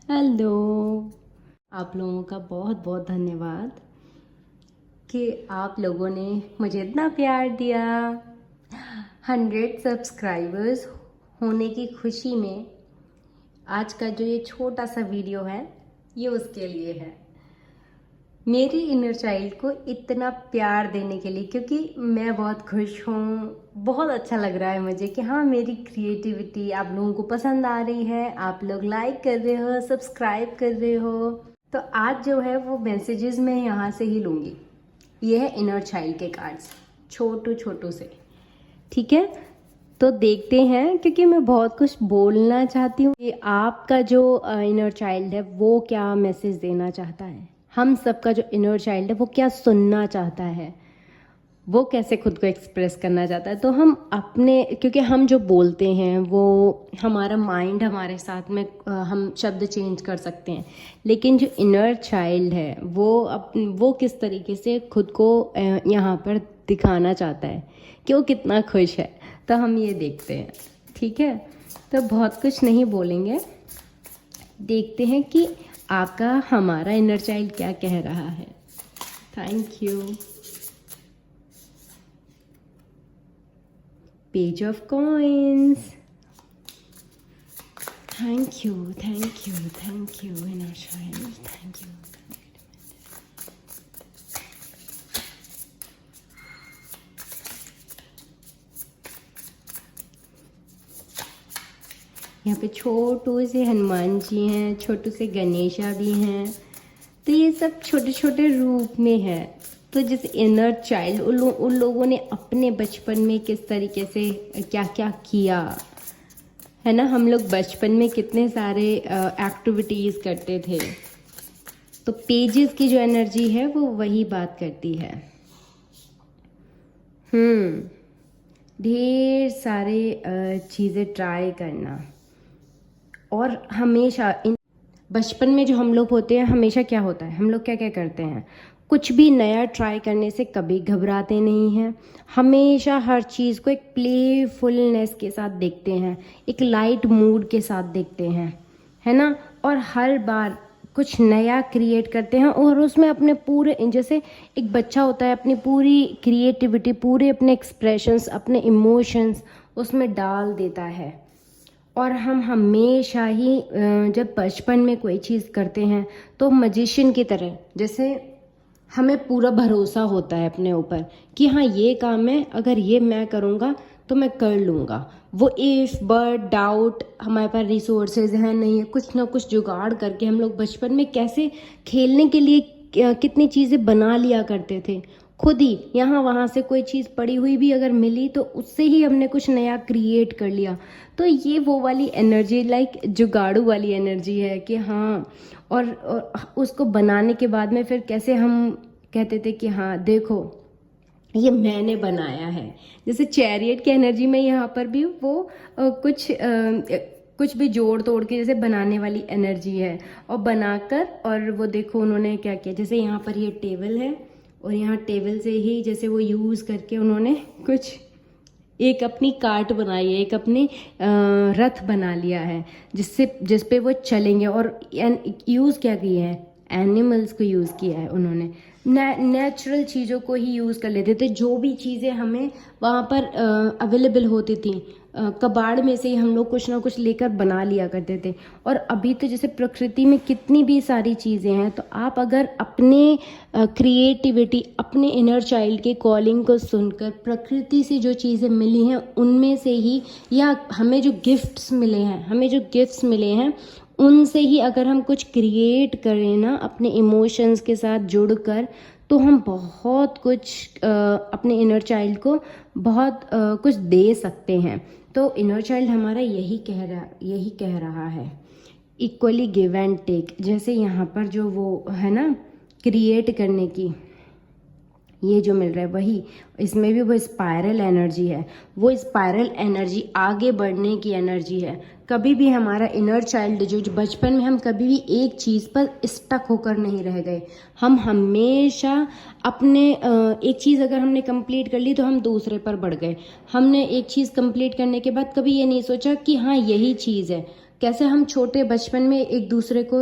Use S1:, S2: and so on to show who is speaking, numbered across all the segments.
S1: Hello. आप लोगों का बहुत बहुत धन्यवाद कि आप लोगों ने मुझे इतना प्यार दिया। 100 सब्सक्राइबर्स होने की खुशी में आज का जो ये छोटा सा वीडियो है ये उसके लिए है, मेरी इनर चाइल्ड को इतना प्यार देने के लिए, क्योंकि मैं बहुत खुश हूँ। बहुत अच्छा लग रहा है मुझे कि हाँ, मेरी क्रिएटिविटी आप लोगों को पसंद आ रही है, आप लोग लाइक कर रहे हो, सब्सक्राइब कर रहे हो। तो आज जो है वो मैसेजेस मैं यहाँ से ही लूँगी। ये है इनर चाइल्ड के कार्ड्स, छोटू छोटू से। ठीक है, तो देखते हैं, क्योंकि मैं बहुत कुछ बोलना चाहती हूँ कि आपका जो इनर चाइल्ड है वो क्या मैसेज देना चाहता है, हम सबका जो इनर चाइल्ड है वो क्या सुनना चाहता है, वो कैसे खुद को एक्सप्रेस करना चाहता है। तो हम अपने, क्योंकि हम जो बोलते हैं वो हमारा माइंड हमारे साथ में हम शब्द चेंज कर सकते हैं, लेकिन जो इनर चाइल्ड है वो किस तरीके से खुद को यहाँ पर दिखाना चाहता है कि वो कितना खुश है, तो हम ये देखते हैं। ठीक है, तो बहुत कुछ नहीं बोलेंगे, देखते हैं कि आपका हमारा इनर चाइल्ड क्या कह रहा है। Thank you. Page of coins. Thank you, thank you, thank you inner child, thank you. यहाँ पे छोटू से हनुमान जी हैं, छोटू से गणेशा भी हैं, तो ये सब छोटे छोटे रूप में है। तो जैसे इनर चाइल्ड उन लोगों ने अपने बचपन में किस तरीके से क्या क्या किया है ना। हम लोग बचपन में कितने सारे एक्टिविटीज़ करते थे, तो पेजेस की जो एनर्जी है वो वही बात करती है। ढेर सारे चीज़ें ट्राई करना, और हमेशा बचपन में जो हम लोग होते हैं, हमेशा क्या होता है, हम लोग क्या क्या करते हैं, कुछ भी नया ट्राई करने से कभी घबराते नहीं हैं। हमेशा हर चीज़ को एक प्लेफुलनेस के साथ देखते हैं, एक लाइट मूड के साथ देखते हैं, है ना। और हर बार कुछ नया क्रिएट करते हैं, और उसमें अपने पूरे, जैसे एक बच्चा होता है, अपनी पूरी क्रिएटिविटी, पूरे अपने एक्सप्रेशंस, अपने इमोशंस उसमें डाल देता है। और हम हमेशा ही जब बचपन में कोई चीज़ करते हैं तो मैजिशियन की तरह, जैसे हमें पूरा भरोसा होता है अपने ऊपर कि हाँ, ये काम है, अगर ये मैं करूँगा तो मैं कर लूँगा। वो इफ़ बट डाउट, हमारे पास रिसोर्सेज हैं नहीं है, कुछ ना कुछ जुगाड़ करके हम लोग बचपन में कैसे खेलने के लिए कितनी चीज़ें बना लिया करते थे खुद ही। यहाँ वहाँ से कोई चीज़ पड़ी हुई भी अगर मिली तो उससे ही हमने कुछ नया क्रिएट कर लिया। तो ये वो वाली एनर्जी, लाइक जुगाड़ू वाली एनर्जी है कि हाँ। और उसको बनाने के बाद में फिर कैसे हम कहते थे कि हाँ देखो, ये मैंने बनाया है। जैसे चैरियट की एनर्जी में यहाँ पर भी वो कुछ भी जोड़ तोड़ के जैसे बनाने वाली एनर्जी है, और बनाकर, और वो देखो उन्होंने क्या किया। जैसे यहाँ पर ये टेबल है, और यहाँ टेबल से ही जैसे वो यूज़ करके उन्होंने कुछ एक अपनी कार्ट बनाई है, एक अपनी रथ बना लिया है, जिस पे वो चलेंगे। और यूज़ क्या किया है, एनिमल्स को यूज़ किया है उन्होंने। नेचुरल चीज़ों को ही यूज़ कर लेते थे, जो भी चीज़ें हमें वहाँ पर अवेलेबल होती थी, कबाड़ में से ही हम लोग कुछ ना कुछ लेकर बना लिया करते थे। और अभी तो जैसे प्रकृति में कितनी भी सारी चीज़ें हैं, तो आप अगर अपने क्रिएटिविटी, अपने इनर चाइल्ड के कॉलिंग को सुनकर प्रकृति से जो चीज़ें मिली हैं उनमें से ही, या हमें जो गिफ्ट्स मिले हैं उनसे ही अगर हम कुछ क्रिएट करें ना, अपने इमोशंस के साथ जुड़कर, तो हम बहुत कुछ अपने इनर चाइल्ड को बहुत कुछ दे सकते हैं। तो इनर चाइल्ड हमारा यही कह रहा है, इक्वली गिव एंड टेक। जैसे यहाँ पर जो वो है ना, क्रिएट करने की ये जो मिल रहा है वही, इसमें भी वो स्पायरल एनर्जी है। वो स्पायरल एनर्जी आगे बढ़ने की एनर्जी है। कभी भी हमारा इनर चाइल्ड जो बचपन में हम कभी भी एक चीज़ पर स्टक होकर नहीं रह गए। हम हमेशा अपने एक चीज़ अगर हमने कंप्लीट कर ली तो हम दूसरे पर बढ़ गए। हमने एक चीज़ कंप्लीट करने के बाद कभी ये नहीं सोचा कि हाँ यही चीज़ है, कैसे हम छोटे बचपन में एक दूसरे को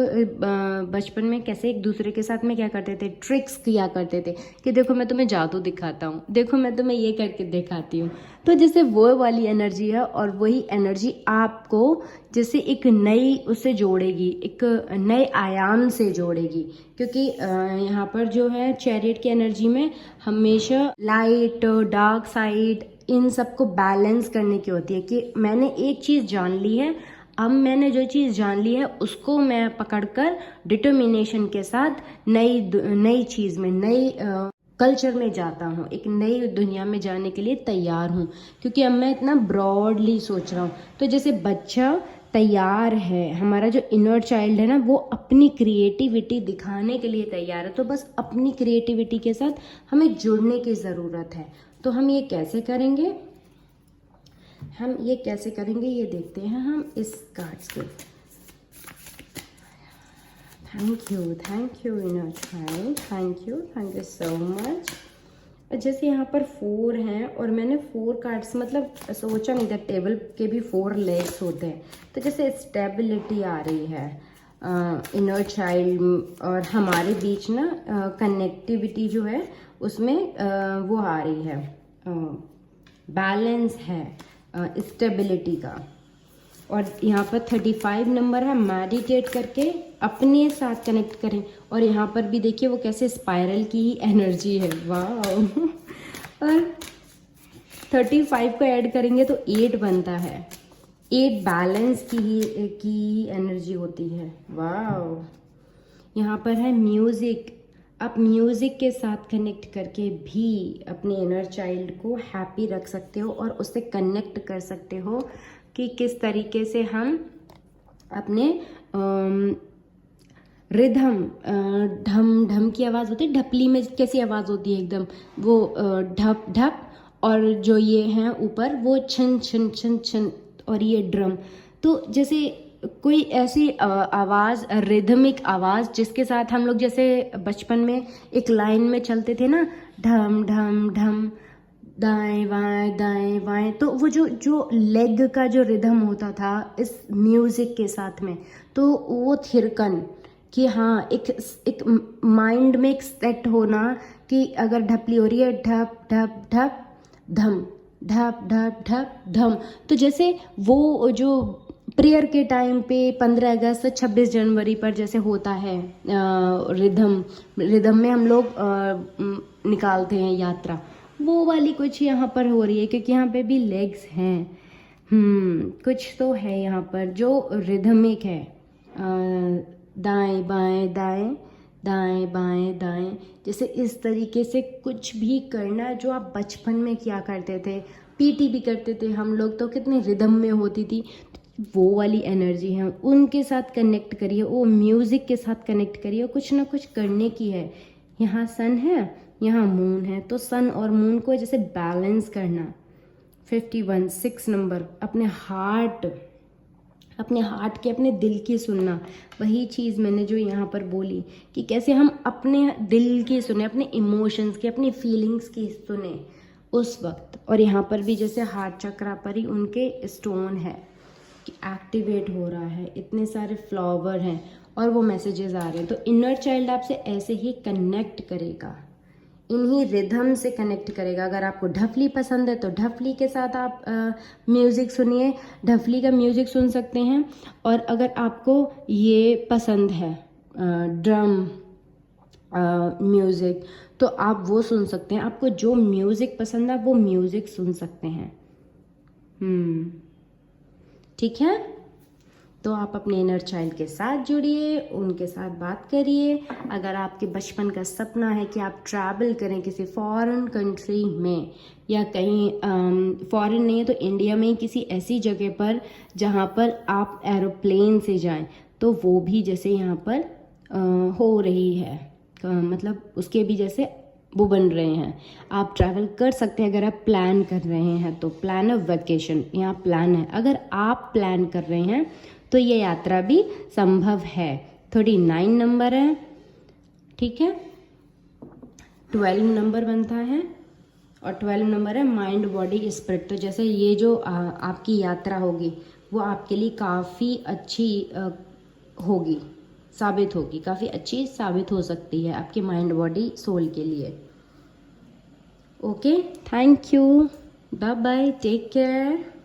S1: बचपन में कैसे एक दूसरे के साथ में क्या करते थे, ट्रिक्स किया करते थे कि देखो मैं तुम्हें जादू दिखाता हूँ, देखो मैं तुम्हें ये करके दिखाती हूँ। तो जैसे वो वाली एनर्जी है और वही एनर्जी आपको जैसे एक नई उससे जोड़ेगी, एक नए आयाम से जोड़ेगी। क्योंकि यहाँ पर जो है चैरियट की एनर्जी में हमेशा लाइट डार्क साइड इन सबको बैलेंस करने की होती है कि मैंने एक चीज़ जान ली है, अब मैंने जो चीज़ जान ली है उसको मैं पकड़कर डिटर्मिनेशन के साथ नई चीज़ में, नई कल्चर में जाता हूँ, एक नई दुनिया में जाने के लिए तैयार हूँ। क्योंकि अब मैं इतना ब्रॉडली सोच रहा हूँ। तो जैसे बच्चा तैयार है, हमारा जो इनर चाइल्ड है ना, वो अपनी क्रिएटिविटी दिखाने के लिए तैयार है। तो बस अपनी क्रिएटिविटी के साथ हमें जुड़ने की ज़रूरत है। तो हम ये कैसे करेंगे, ये देखते हैं हम इस कार्ड्स के। Thank you inner child, thank you so much. जैसे यहाँ पर 4 हैं और मैंने 4 कार्ड्स मतलब सोचा नहीं था टेबल के भी 4 लेग्स होते हैं। तो जैसे स्टेबिलिटी आ रही है इनर चाइल्ड और हमारे बीच ना, कनेक्टिविटी जो है उसमें वो आ रही है, बैलेंस है स्टेबिलिटी का। और यहाँ पर 35 नंबर है, मेडिटेट करके अपने साथ कनेक्ट करें। और यहाँ पर भी देखिए वो कैसे स्पाइरल की ही एनर्जी है, वाह। और 35 को ऐड करेंगे तो 8 बनता है, 8 बैलेंस की एनर्जी होती है, वाह। यहाँ पर है म्यूज़िक, आप म्यूज़िक के साथ कनेक्ट करके भी अपने इनर चाइल्ड को हैप्पी रख सकते हो और उससे कनेक्ट कर सकते हो कि किस तरीके से हम अपने रिदम, ढम ढम की आवाज़ होती है, ढपली में कैसी आवाज़ होती है एकदम, वो ढप ढप, और जो ये हैं ऊपर वो छन छन छन छन, और ये ड्रम। तो जैसे कोई ऐसी आवाज़, रिदमिक आवाज़ जिसके साथ हम लोग जैसे बचपन में एक लाइन में चलते थे ना, ढम ढम ढम, दाएं बाएं, तो वो जो लेग का जो रिदम होता था इस म्यूज़िक के साथ में, तो वो थिरकन कि हाँ, एक माइंड में एक सेट होना कि अगर ढपली हो रही है, ढप ढप ढप धम, ढप ढप ढप धम। तो जैसे वो जो प्रेयर के टाइम पे 15 अगस्त 26 जनवरी पर जैसे होता है रिदम में हम लोग निकालते हैं यात्रा, वो वाली कुछ यहाँ पर हो रही है। क्योंकि यहाँ पे भी लेग्स हैं, कुछ तो है यहाँ पर जो रिदमिक है, दाएं बाएं दाएं, दाएं बाएं दाएं, जैसे इस तरीके से कुछ भी करना जो आप बचपन में किया करते थे। पीटी भी करते थे हम लोग, तो कितनी रिदम में होती थी, वो वाली एनर्जी है, उनके साथ कनेक्ट करिए, वो म्यूज़िक के साथ कनेक्ट करिए, कुछ ना कुछ करने की है। यहाँ सन है, यहाँ मून है, तो सन और मून को जैसे बैलेंस करना। 51 6 नंबर, अपने हार्ट के, अपने दिल की सुनना। वही चीज़ मैंने जो यहाँ पर बोली कि कैसे हम अपने दिल की सुने, अपने इमोशंस की, अपनी फीलिंग्स की सुने उस वक्त। और यहाँ पर भी जैसे हार्ट चक्रा पर ही उनके स्टोन है कि एक्टिवेट हो रहा है, इतने सारे फ्लावर हैं और वो मैसेजेस आ रहे हैं। तो इनर चाइल्ड आपसे ऐसे ही कनेक्ट करेगा, इन्हीं रिदम से कनेक्ट करेगा। अगर आपको ढफली पसंद है तो ढफली के साथ आप म्यूज़िक सुनिए, ढफली का म्यूज़िक सुन सकते हैं। और अगर आपको ये पसंद है ड्रम म्यूज़िक, तो आप वो सुन सकते हैं। आपको जो म्यूज़िक पसंद है वो म्यूज़िक सुन सकते हैं। ठीक है, तो आप अपने इनर चाइल्ड के साथ जुड़िए, उनके साथ बात करिए। अगर आपके बचपन का सपना है कि आप ट्रैवल करें किसी फॉरेन कंट्री में, या कहीं फॉरेन नहीं है तो इंडिया में ही किसी ऐसी जगह पर जहाँ पर आप एरोप्लेन से जाएं, तो वो भी जैसे यहाँ पर हो रही है, मतलब उसके भी जैसे वो बन रहे हैं। आप ट्रैवल कर सकते हैं अगर आप प्लान कर रहे हैं तो। प्लान ऑफ वेकेशन, यहाँ प्लान है, अगर आप प्लान कर रहे हैं तो ये यात्रा भी संभव है। 39 नंबर है, ठीक है, 12 नंबर बनता है, और 12 नंबर है माइंड बॉडी स्पिरिट। तो जैसे ये जो आपकी यात्रा होगी वो आपके लिए काफ़ी अच्छी होगी, साबित होगी, काफ़ी अच्छी साबित हो सकती है आपके माइंड बॉडी सोल के लिए। Okay, thank you, bye bye, take care.